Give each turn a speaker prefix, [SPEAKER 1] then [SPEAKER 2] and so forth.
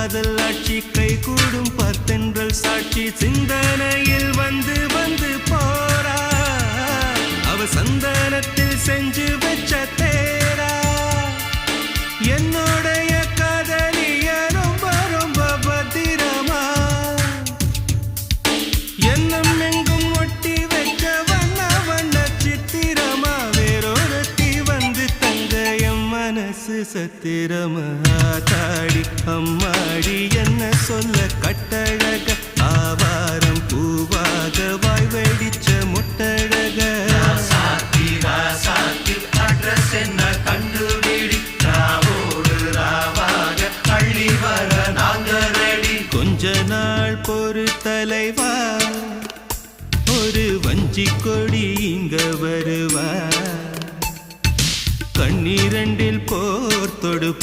[SPEAKER 1] காதல் ஆட்சி கை கூடும் பார்த்தென்றல் சாட்சி சிந்தனையில் வந்து வந்து போறா அவ சந்தனத்தில் செஞ்சு வச்ச தேரா என்னுடைய காதலிய ரொம்ப ரொம்ப பத்திரமா என்னும் எங்கும் ஒட்டி வைக்க வண்ண வண்ண சித்திரமா வேறொருத்தி வந்து தங்க என் மனசு சத்திரமா தாடி அம்மாடி என்ன சொல்ல கட்டழக ஆவாரம் பூவாக வாய் வெடிச்ச முட்டழக
[SPEAKER 2] அட்ரஸ் என்ன கண்டுபிடி ராவோடு ராவாக அள்ளி வர நாங்க ரெடி
[SPEAKER 1] கொஞ்ச நாள் பொறு தலைவா ஒரு வஞ்சி கொடி இங்க வருவா கண்ணீரண்டில் போர் தொடுப்பு